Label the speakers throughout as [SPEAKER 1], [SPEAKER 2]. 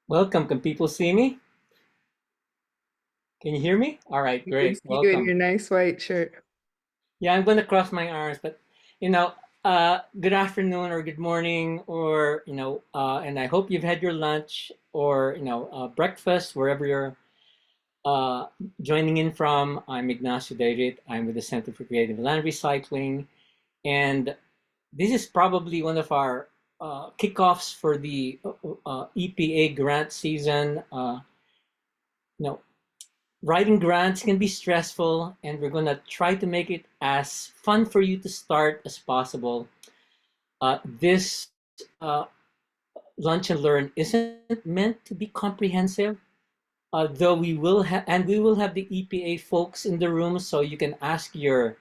[SPEAKER 1] Welcome. Can people see me? Can you hear me? All right,
[SPEAKER 2] We can
[SPEAKER 1] great.
[SPEAKER 2] see you in
[SPEAKER 1] Welcome.
[SPEAKER 2] your nice white shirt.
[SPEAKER 1] Yeah, I'm going to cross my arms, but you know, good afternoon or good morning, or and I hope you've had your lunch or breakfast wherever you're uh, joining in from. I'm Ignacio Dayrit. I'm with the Center for Creative Land Recycling, and this is probably one of our kickoffs for the EPA grant season. You know, Writing grants can be stressful, and we're going to try to make it as fun for you to start as possible. This uh, Lunch and Learn isn't meant to be comprehensive, though we will have the EPA folks in the room, so you can ask your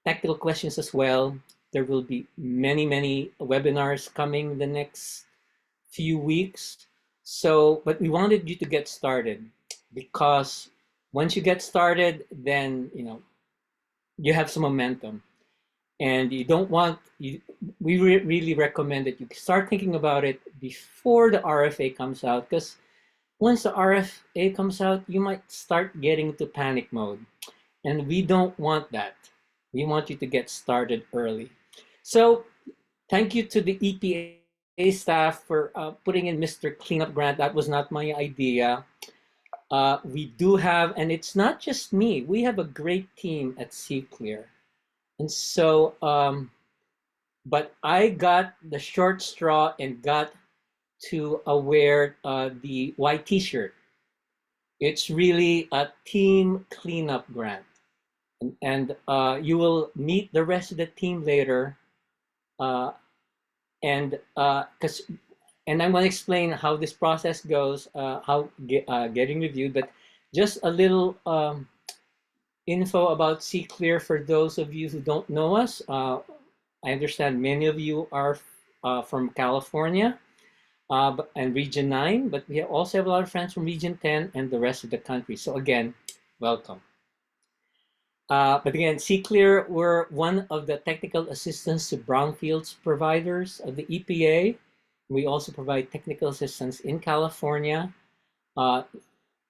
[SPEAKER 1] technical questions as well. There will be many webinars coming the next few weeks. But we wanted you to get started because once you get started, then you have some momentum, and you don't want you. Really recommend that you start thinking about it before the RFA comes out, because once the RFA comes out, you might start getting into panic mode, and we don't want that. We want you to get started early. So thank you to the EPA staff for putting in Mr. Cleanup Grant. That was not my idea. We do have, and it's not just me, we have a great team at CCLR. And so, but I got the short straw and got to wear the white t-shirt. It's really a team cleanup grant. And you will meet the rest of the team later. Uh, and because and I'm going to explain how this process goes, getting reviewed, but just a little info about C Clear for those of you who don't know us. I understand many of you are from California and Region 9, but we also have a lot of friends from Region 10 and the rest of the country. So again, welcome. But again, C Clear, we're one of the technical assistance to brownfields providers of the EPA. We also provide technical assistance in California. Uh,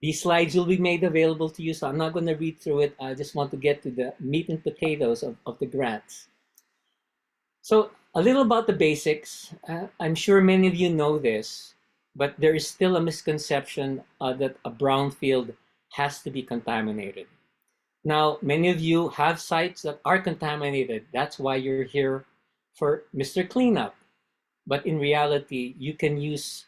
[SPEAKER 1] these slides will be made available to you, so I'm not going to read through it. I just want to get to the meat and potatoes of the grants. So a little about the basics. I'm sure many of you know this, but there is still a misconception that a brownfield has to be contaminated. Now, many of you have sites that are contaminated. That's why you're here for Mr. Cleanup. But in reality, you can use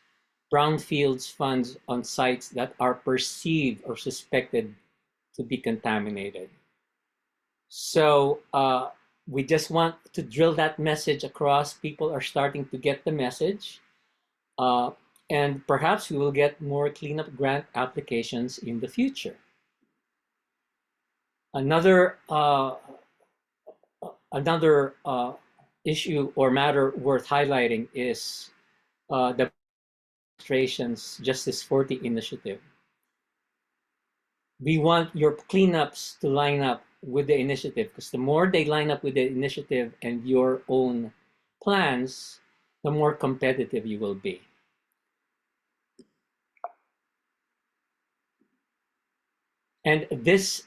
[SPEAKER 1] brownfields funds on sites that are perceived or suspected to be contaminated. So we just want to drill that message across. People are starting to get the message. Uh, and perhaps we will get more cleanup grant applications in the future. Another another issue or matter worth highlighting is the administration's Justice 40 initiative. We want your cleanups to line up with the initiative, because the more they line up with the initiative and your own plans, the more competitive you will be. And this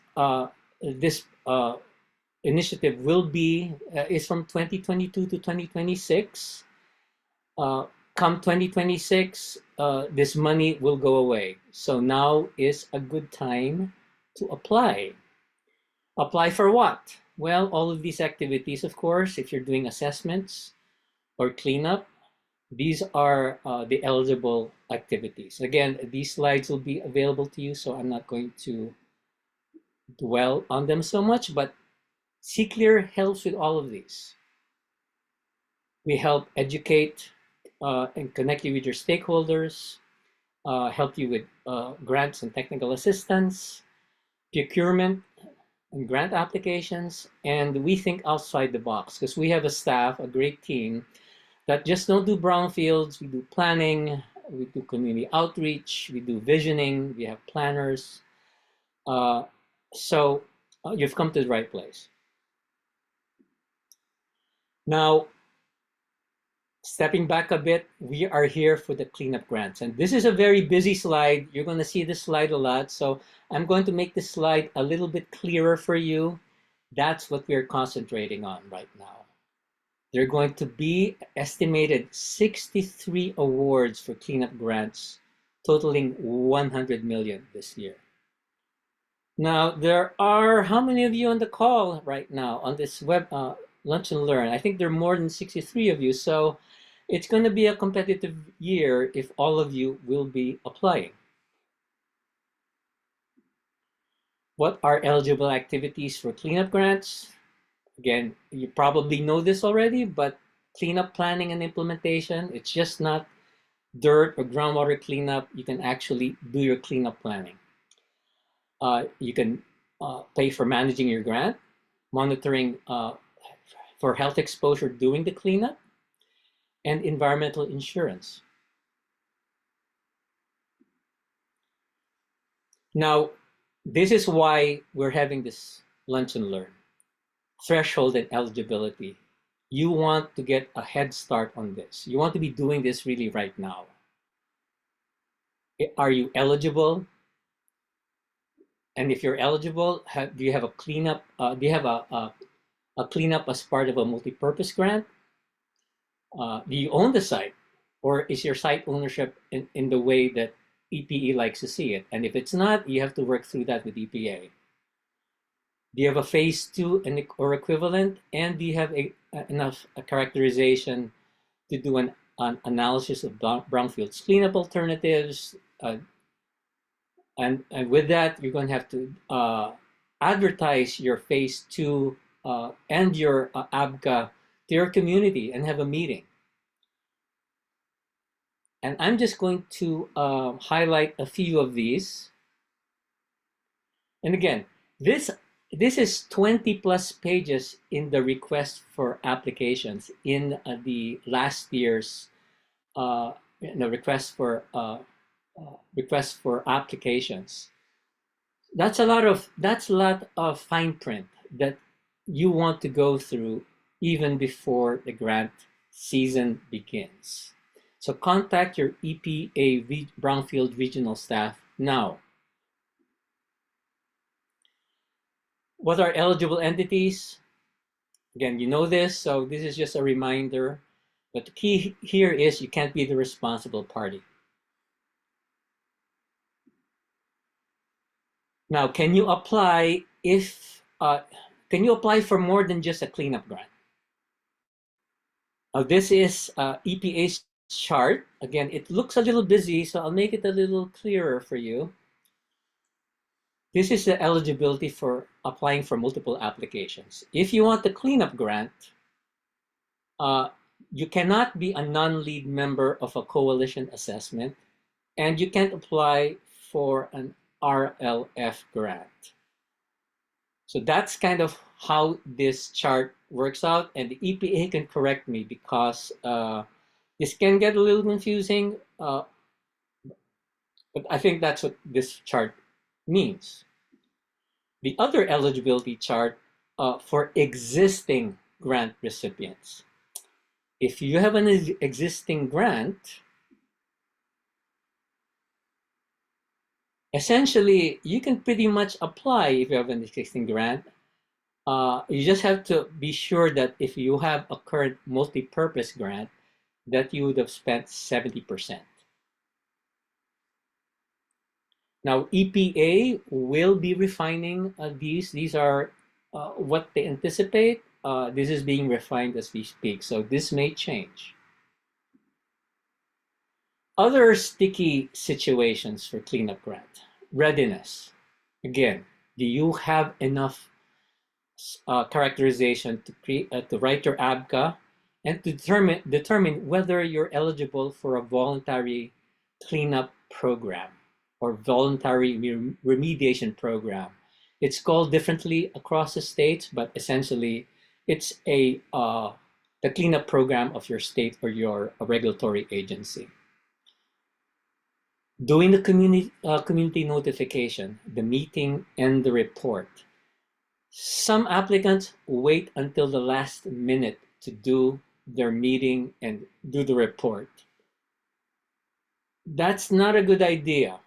[SPEAKER 1] initiative will be is from 2022 to 2026. Uh, Come 2026, this money will go away. So now is a good time to apply. Apply for what? Well, all of these activities, of course, if you're doing assessments or cleanup, these are the eligible activities. Again, these slides will be available to you, so I'm not going to dwell on them so much, but CClear helps with all of these. We help educate and connect you with your stakeholders, help you with grants and technical assistance, procurement and grant applications, and we think outside the box because we have a staff, a great team that just don't do brownfields. We do planning, we do community outreach, we do visioning, we have planners. Uh, so you've come to the right place. Now, Stepping back a bit, we are here for the cleanup grants. And this is a very busy slide. You're going to see this slide a lot. So I'm going to make this slide a little bit clearer for you. That's what we're concentrating on right now. There are going to be estimated 63 awards for cleanup grants, totaling 100 million this year. Now, there are, how many of you on the call right now on this web Lunch and Learn? I think there are more than 63 of you. So it's going to be a competitive year if all of you will be applying. What are eligible activities for cleanup grants? Again, you probably know this already, but cleanup planning and implementation, it's just not dirt or groundwater cleanup. You can actually do your cleanup planning. You can pay for managing your grant, monitoring for health exposure during the cleanup, and environmental insurance. Now, this is why we're having this lunch and learn. Threshold and eligibility. You want to get a head start on this. You want to be doing this really right now. Are you eligible? And if you're eligible, do you have a cleanup? Do you have a cleanup as part of a multi-purpose grant? Do you own the site? Or is your site ownership in the way that EPA likes to see it? And if it's not, you have to work through that with EPA. Do you have a phase 2 or equivalent? And do you have enough characterization to do an analysis of brownfields cleanup alternatives? And with that, you're going to have to advertise your phase 2 and your ABCA to your community and have a meeting. And I'm just going to highlight a few of these. And again, this is 20 plus pages in the request for applications in the last year's request for applications. That's a lot of fine print that you want to go through even before the grant season begins. So contact your EPA Brownfield regional staff now. What are eligible entities? Again, you know this, so this is just a reminder. But the key here is you can't be the responsible party. Now, can you apply for more than just a cleanup grant? This is EPA's chart. Again, it looks a little busy, so I'll make it a little clearer for you. This is the eligibility for applying for multiple applications. If you want the cleanup grant, you cannot be a non-lead member of a coalition assessment, and you can't apply for an RLF grant. So that's kind of how this chart works out, and the EPA can correct me because this can get a little confusing, but I think that's what this chart means. The other eligibility chart for existing grant recipients. If you have an existing grant, essentially you can pretty much apply if you have an existing grant. You just have to be sure that if you have a current multi-purpose grant, that you would have spent 70%. Now, EPA will be refining these. These are what they anticipate. This is being refined as we speak, so this may change. Other sticky situations for cleanup grant. Readiness. Again, do you have enough characterization to write your ABCA and to determine whether you're eligible for a voluntary cleanup program or voluntary remediation program. It's called differently across the states, but essentially it's the cleanup program of your state or your regulatory agency. Doing the community notification, the meeting, and the report. Some applicants wait until the last minute to do their meeting and do the report. That's not a good idea.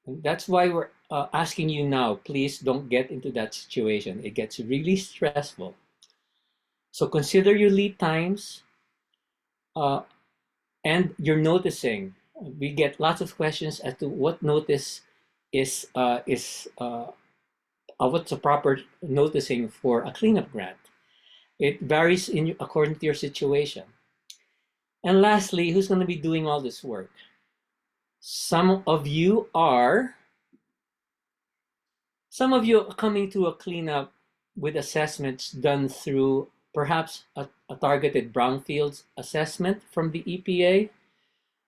[SPEAKER 1] That's why we're asking you now, please don't get into that situation. It gets really stressful. So consider your lead times, uh, and you're noticing. We get lots of questions as to what notice is what's the proper noticing for a cleanup grant. It varies according to your situation. And lastly, who's going to be doing all this work? Some of you are coming to a cleanup with assessments done through perhaps a targeted brownfields assessment from the EPA.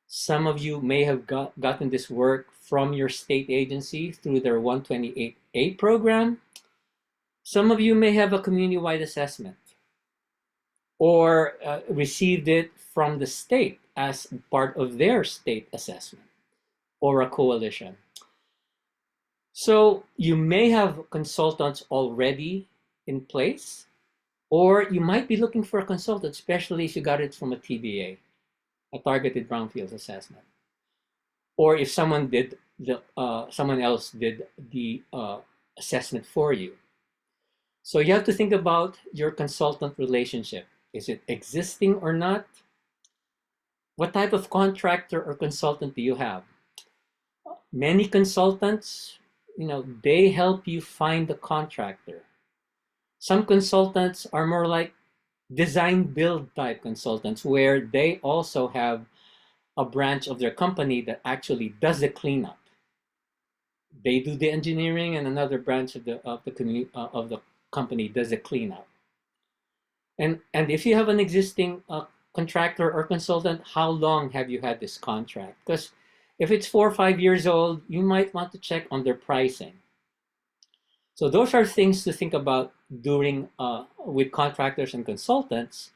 [SPEAKER 1] Some of you may have gotten this work from your state agency through their 128A program. Some of you may have a community-wide assessment or received it from the state as part of their state assessment or a coalition. So you may have consultants already in place, or you might be looking for a consultant, especially if you got it from a TBA, a targeted brownfields assessment, or if someone else did the assessment for you. So you have to think about your consultant relationship. Is it existing or not? What type of contractor or consultant do you have? Many consultants, they help you find the contractor. Some consultants are more like design build type consultants where they also have a branch of their company that actually does the cleanup. They do the engineering, and another branch of the company does the cleanup. And if you have an existing contractor or consultant, how long have you had this contract? Because if it's 4 or 5 years old, you might want to check on their pricing. So those are things to think about during with contractors and consultants.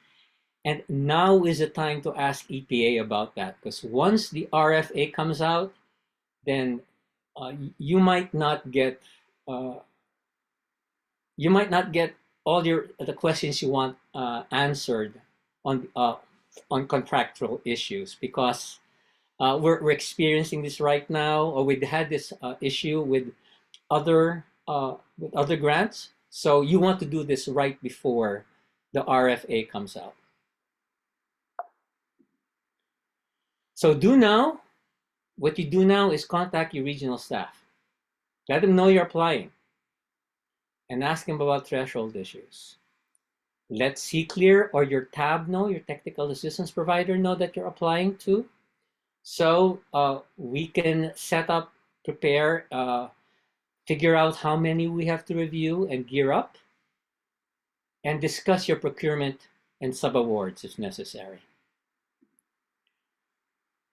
[SPEAKER 1] And now is the time to ask EPA about that, because once the RFA comes out, then you might not get all the questions you want answered on contractual issues, because we're experiencing this right now, or we had this issue with other grants. So you want to do this right before the RFA comes out. So what you do now is contact your regional staff. Let them know you're applying and ask them about threshold issues. Let CCLR or your TAB know, your technical assistance provider know that you're applying to. So we can set up, prepare, figure out how many we have to review and gear up, and discuss your procurement and sub-awards if necessary.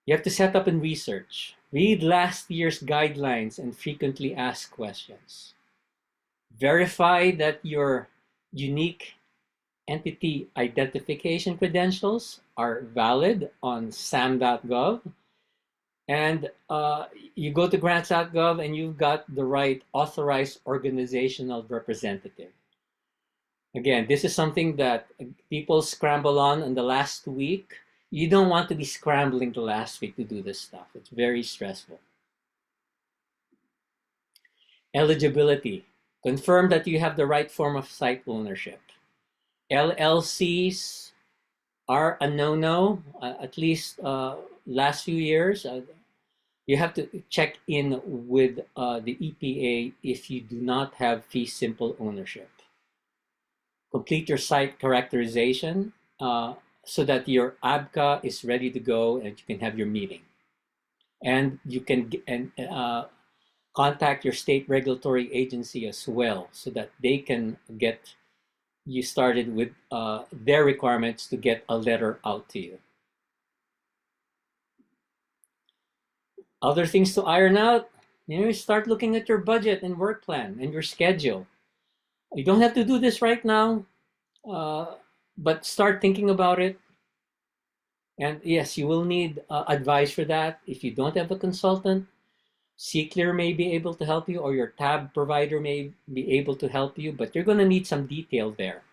[SPEAKER 1] You have to set up and research. Read last year's guidelines and frequently asked questions. Verify that your unique entity identification credentials are valid on sam.gov. And you go to grants.gov and you've got the right authorized organizational representative. Again, this is something that people scramble on in the last week. You don't want to be scrambling the last week to do this stuff. It's very stressful. Eligibility. Confirm that you have the right form of site ownership. LLCs are a no-no, at least last few years. You have to check in with the EPA if you do not have fee simple ownership. Complete your site characterization so that your ABCA is ready to go and you can have your meeting. And you can contact your state regulatory agency as well so that they can get you started with their requirements to get a letter out to you. Other things to iron out, start looking at your budget and work plan and your schedule. You don't have to do this right now, but start thinking about it. And yes, you will need advice for that. If you don't have a consultant, CCLR may be able to help you, or your TAB provider may be able to help you, but you're going to need some detail there.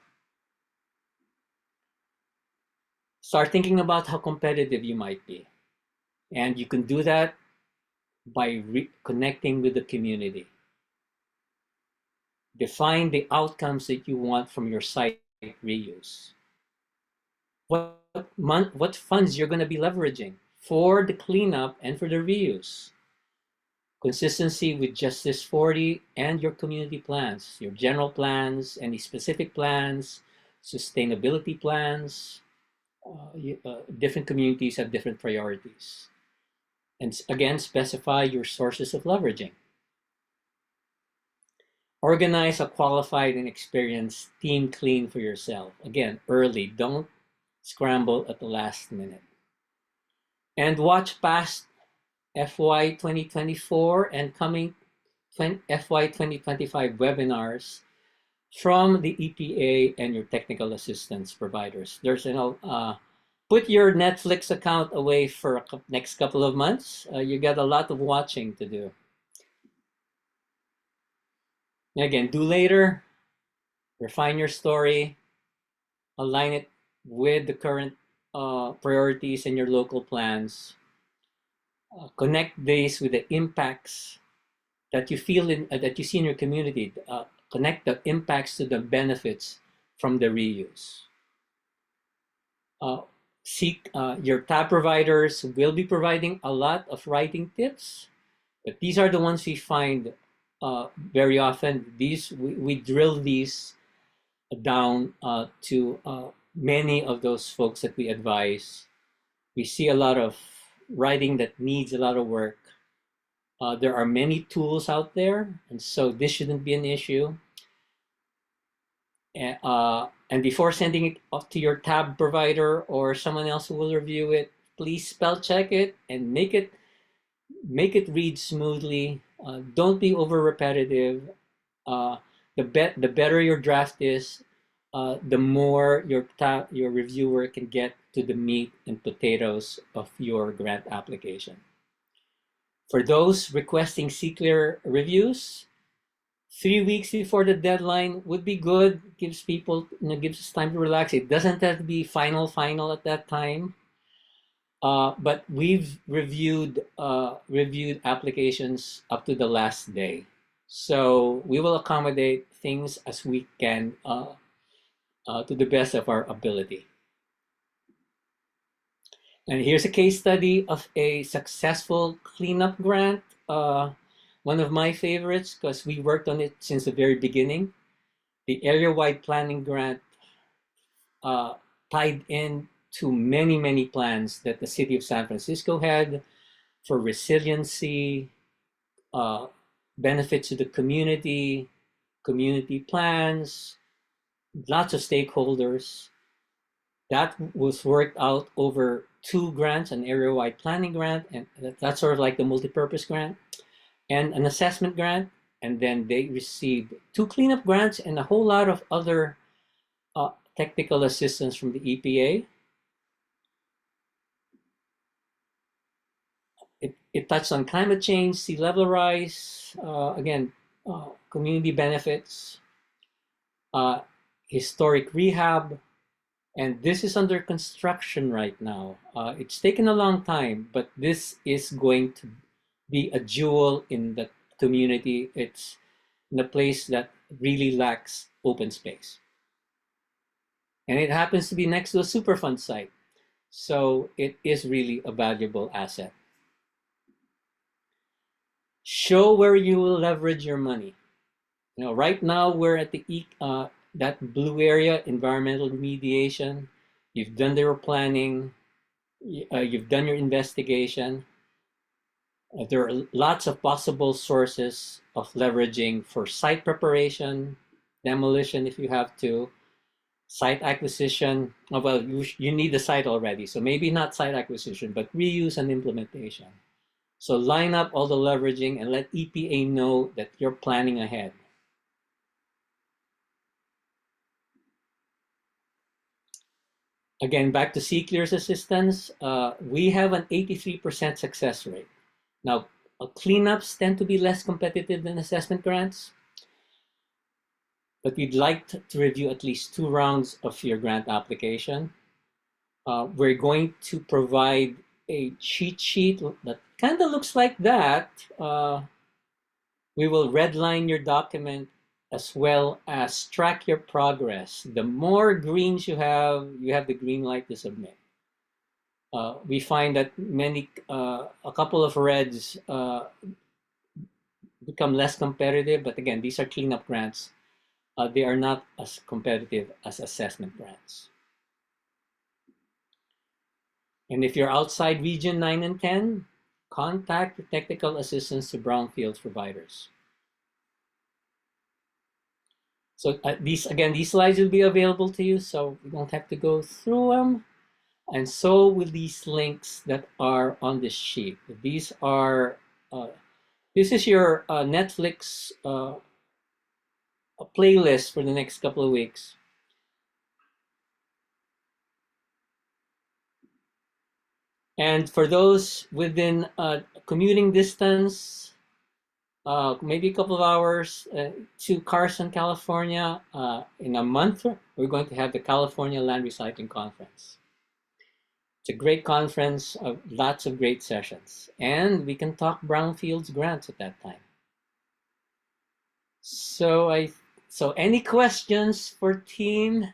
[SPEAKER 1] Start thinking about how competitive you might be. And you can do that by connecting with the community. Define the outcomes that you want from your site reuse. What funds you're going to be leveraging for the cleanup and for the reuse. Consistency with Justice 40 and your community plans, your general plans, any specific plans, sustainability plans. Different communities have different priorities. And again, specify your sources of leveraging. Organize a qualified and experienced team clean for yourself. Again, early. Don't scramble at the last minute. And watch past FY 2024 and coming FY 2025 webinars from the EPA and your technical assistance providers. There's put your Netflix account away for next couple of months. You got a lot of watching to do. And again, do later, refine your story, align it with the current priorities and your local plans. Connect these with the impacts that you feel that you see in your community. Connect the impacts to the benefits from the reuse. Seek your tab providers will be providing a lot of writing tips, but these are the ones we find very often. We drill these down to many of those folks that we advise. We see a lot of writing that needs a lot of work. There are many tools out there, and so this shouldn't be an issue. And before sending it off to your tab provider or someone else who will review it, please spell check it and make it read smoothly. Don't be over repetitive. The better your draft is, the more your reviewer can get to the meat and potatoes of your grant application. For those requesting CCLR reviews, 3 weeks before the deadline would be good. Gives us time to relax. It doesn't have to be final at that time. But we've reviewed applications up to the last day, so we will accommodate things as we can to the best of our ability. And here's a case study of a successful cleanup grant. One of my favorites because we worked on it since the very beginning. The area-wide planning grant tied in to many plans that the city of San Francisco had for resiliency, benefits to the community plans, lots of stakeholders. That was worked out over 2 grants, an area-wide planning grant, and that's sort of like the multi-purpose grant, and an assessment grant. And then they received 2 cleanup grants and a whole lot of other technical assistance from the EPA. It touched on climate change, sea level rise, community benefits, historic rehab, and this is under construction right now. It's taken a long time, but this is going to be a jewel in the community. It's in a place that really lacks open space. And it happens to be next to a Superfund site. So it is really a valuable asset. Show where you will leverage your money. Right now we're at the that blue area, environmental remediation. You've done your planning. You've done your investigation. There are lots of possible sources of leveraging for site preparation, demolition if you have to, site acquisition. Well, you need the site already, so maybe not site acquisition, but reuse and implementation. So line up all the leveraging and let EPA know that you're planning ahead. Again, back to CCLR's assistance, we have an 83% success rate. Now, cleanups tend to be less competitive than assessment grants, but we'd like to review at least 2 rounds of your grant application. We're going to provide a cheat sheet that kind of looks like that. We will redline your document as well as track your progress. The more greens you have the green light to submit. We find that a couple of reds become less competitive, but again, these are cleanup grants. They are not as competitive as assessment grants. And if you're outside Region 9 and 10, contact the technical assistance to brownfields providers. So these slides will be available to you, so you don't have to go through them. And so will these links that are on this sheet. These are, this is your Netflix playlist for the next couple of weeks. And for those within commuting distance, maybe a couple of hours to Carson, California, in a month, we're going to have the California Land Recycling Conference. It's a great conference, lots of great sessions, and we can talk brownfields grants at that time. So any questions for Team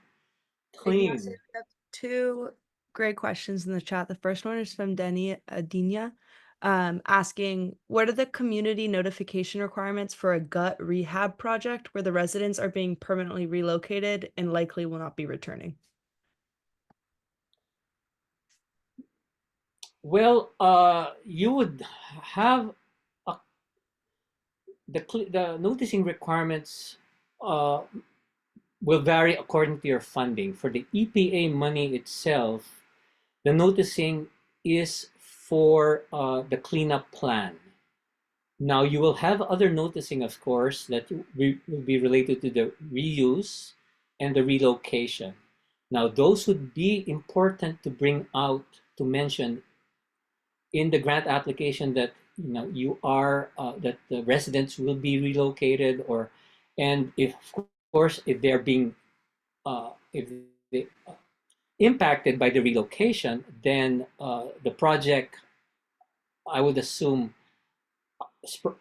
[SPEAKER 1] Clean?
[SPEAKER 2] Ignacio, we have two great questions in the chat. The first one is from Denny Adinia, asking, what are the community notification requirements for a gut rehab project where the residents are being permanently relocated and likely will not be returning?
[SPEAKER 1] Well, you would have the noticing requirements will vary according to your funding. For the EPA money itself, the noticing is for the cleanup plan. Now you will have other noticing, of course, that will be related to the reuse and the relocation. Now those would be important to bring out, to mention in the grant application, that you are that the residents will be relocated, or and if of course if they're being if they impacted by the relocation, then the project, I would assume,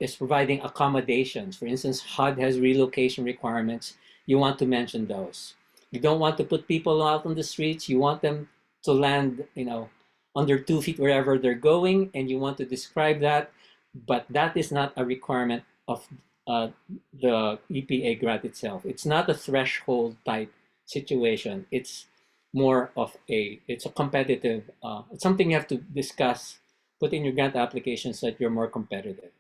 [SPEAKER 1] is providing accommodations. For instance, HUD has relocation requirements. You want to mention those. You don't want to put people out on the streets. You want them to land, under 2 feet wherever they're going, and you want to describe that. But that is not a requirement of the EPA grant itself. It's not a threshold type situation. It's more of it's a competitive, it's something you have to discuss, put in your grant application so that you're more competitive.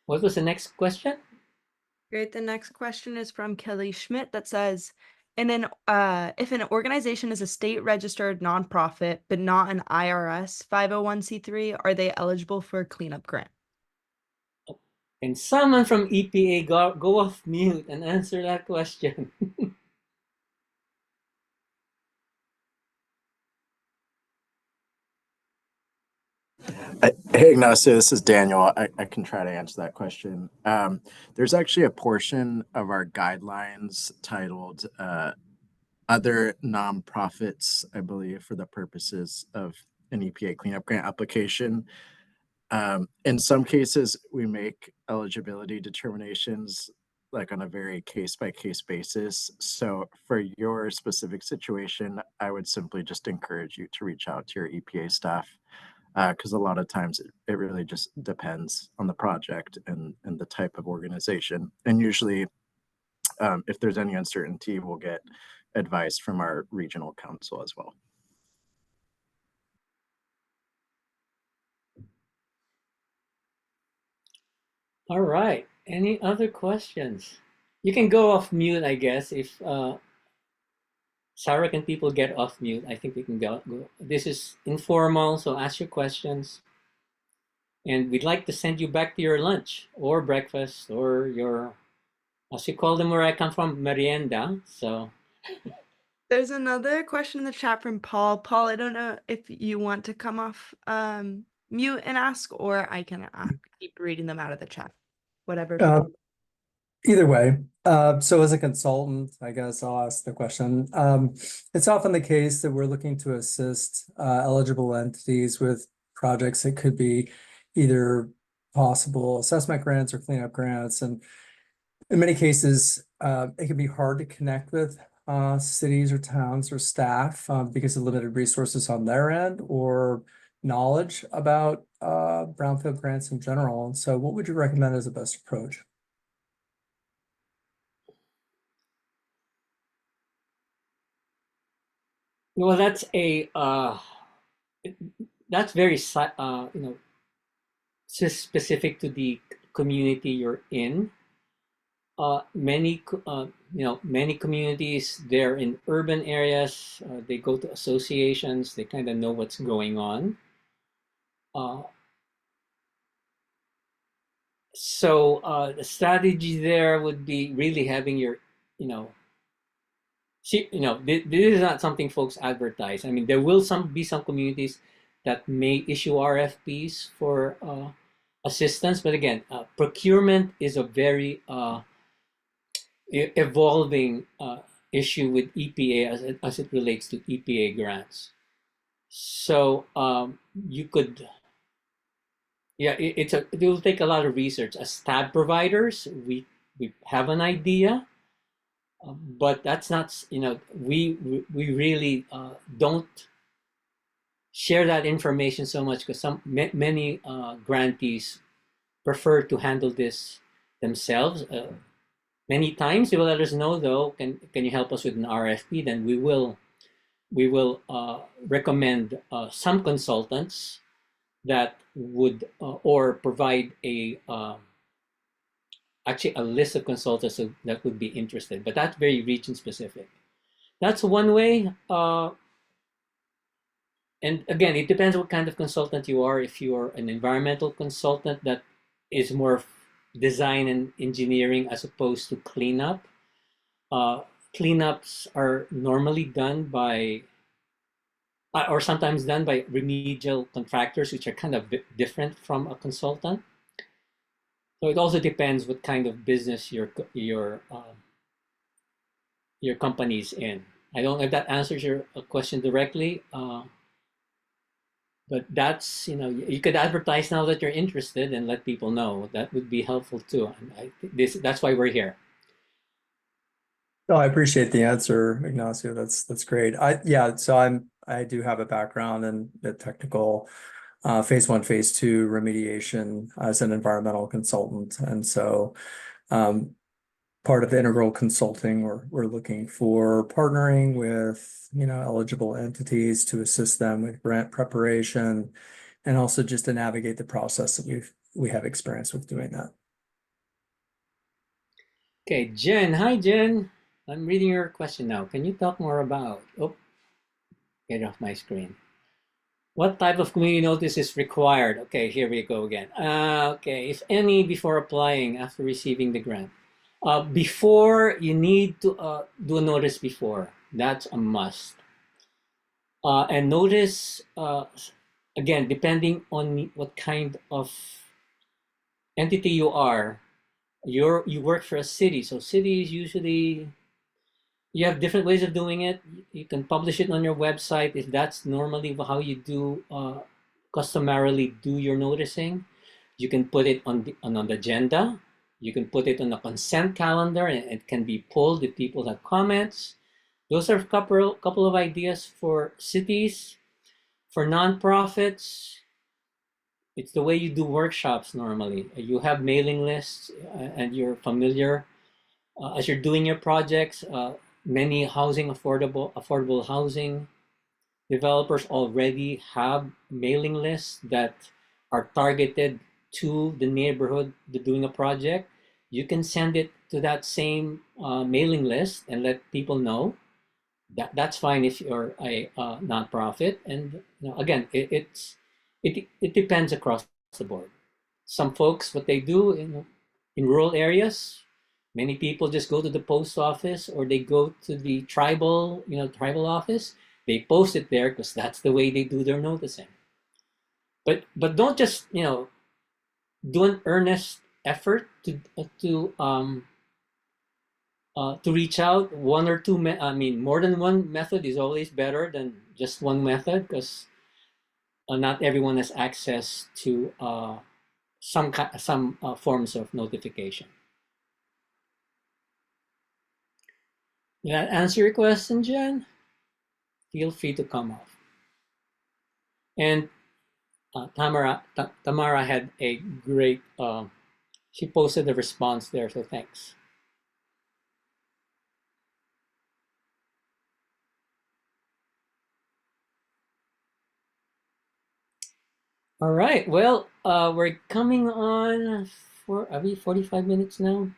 [SPEAKER 1] What was the next question?
[SPEAKER 2] Great. The next question is from Kelly Schmidt that says, if an organization is a state registered nonprofit but not an IRS 501c3, are they eligible for a cleanup grant?
[SPEAKER 1] And someone from EPA go off mute and answer that question.
[SPEAKER 3] Hey, Ignacio, this is Daniel. I can try to answer that question. There's actually a portion of our guidelines titled Other Nonprofits, I believe, for the purposes of an EPA cleanup grant application. In some cases, we make eligibility determinations like on a very case-by-case basis. So for your specific situation, I would simply just encourage you to reach out to your EPA staff, because a lot of times it really just depends on the project and the type of organization. And usually, if there's any uncertainty, we'll get advice from our regional council as well.
[SPEAKER 1] All right. Any other questions? You can go off mute, I guess. If Sarah, can people get off mute? I think we can go. This is informal, so ask your questions. And we'd like to send you back to your lunch or breakfast or your, as you call them where I come from, merienda. So
[SPEAKER 2] There's another question in the chat from Paul. Paul, I don't know if you want to come off mute and ask, or I can keep reading them out of the chat. Whatever.
[SPEAKER 4] Either way, so as a consultant, I guess I'll ask the question. It's often the case that we're looking to assist eligible entities with projects that could be either possible assessment grants or cleanup grants. And in many cases, it can be hard to connect with cities or towns or staff because of limited resources on their end or knowledge about brownfield grants in general. And so what would you recommend as the best approach?
[SPEAKER 1] Well, that's very specific to the community you're in. Many communities, they're in urban areas. They go to associations. They kind of know what's going on. So the strategy there would be really having you know, this is not something folks advertise. I mean, there will be some communities that may issue RFPs for assistance, but again, procurement is a very evolving issue with EPA as it relates to EPA grants. So you could, yeah, it will take a lot of research. As tab providers, we have an idea, but that's not, we really don't share that information so much because many grantees prefer to handle this themselves. Many times they will let us know though, can you help us with an RFP? Then we will recommend some consultants that would or provide actually a list of consultants that would be interested, but that's very region specific. That's one way. And again, it depends what kind of consultant you are. If you're an environmental consultant that is more design and engineering as opposed to cleanup, cleanups are normally done by or sometimes done by remedial contractors, which are kind of different from a consultant. So it also depends what kind of business your company's in. I don't know if that answers your question directly, but that's, you could advertise now that you're interested and let people know. That would be helpful too. That's why we're here.
[SPEAKER 4] No, I appreciate the answer, Ignacio. That's great. I do have a background in the technical phase 1, phase 2 remediation as an environmental consultant. And so part of integral consulting, we're looking for partnering with, eligible entities to assist them with grant preparation and also just to navigate the process that we have experience with doing that.
[SPEAKER 1] Okay, Jen. Hi, Jen. I'm reading your question now. Can you talk more about, get off my screen. What type of community notice is required? Okay, here we go again. Okay, if any, before applying after receiving the grant. Before, you need to do a notice before. That's a must. And notice, again, depending on what kind of entity you are, you work for a city. So cities usually, you have different ways of doing it. You can publish it on your website if that's normally how you do customarily do your noticing. You can put it on the agenda. You can put it on a consent calendar, and it can be pulled if people have comments. Those are a couple of ideas for cities. For nonprofits, it's the way you do workshops normally. You have mailing lists, and you're familiar as you're doing your projects. Many affordable housing developers already have mailing lists that are targeted to the neighborhood doing a project. You can send it to that same mailing list and let people know. That's fine if you're a nonprofit. And again, it depends across the board. Some folks, what they do in rural areas, many people just go to the post office or they go to the tribal office. They post it there because that's the way they do their noticing. But don't just do an earnest effort to to reach out. One or two, more than one method is always better than just one method, because not everyone has access to some forms of notification. Did that answer your question, Jen? Feel free to come off. And Tamara had a great, she posted the response there, so thanks. All right, well, we're coming on are we 45 minutes now?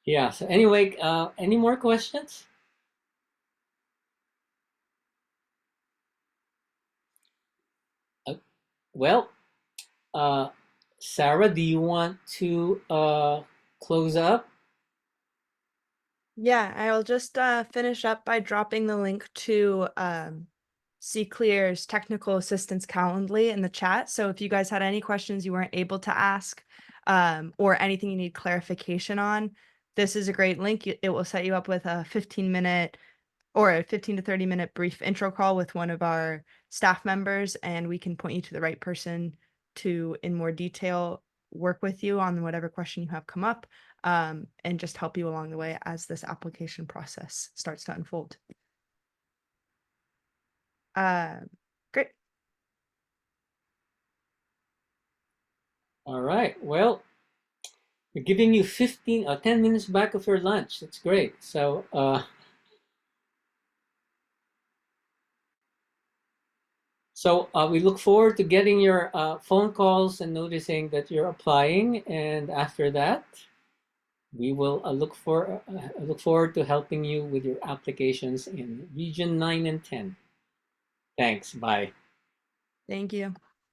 [SPEAKER 1] Yeah, so anyway, any more questions? Well, Sarah, do you want to close up?
[SPEAKER 2] Yeah, I'll just finish up by dropping the link to CCLR's technical assistance Calendly in the chat. So if you guys had any questions you weren't able to ask, or anything you need clarification on, this is a great link. It will set you up with a 15-minute or a 15 to 30-minute brief intro call with one of our staff members, and we can point you to the right person to, in more detail, work with you on whatever question you have come up, and just help you along the way as this application process starts to unfold. Great.
[SPEAKER 1] All right, well, we're giving you 10 minutes back of your lunch. That's great. So we look forward to getting your phone calls and noticing that you're applying. And after that, we will look forward to helping you with your applications in Region 9 and 10. Thanks. Bye.
[SPEAKER 2] Thank you.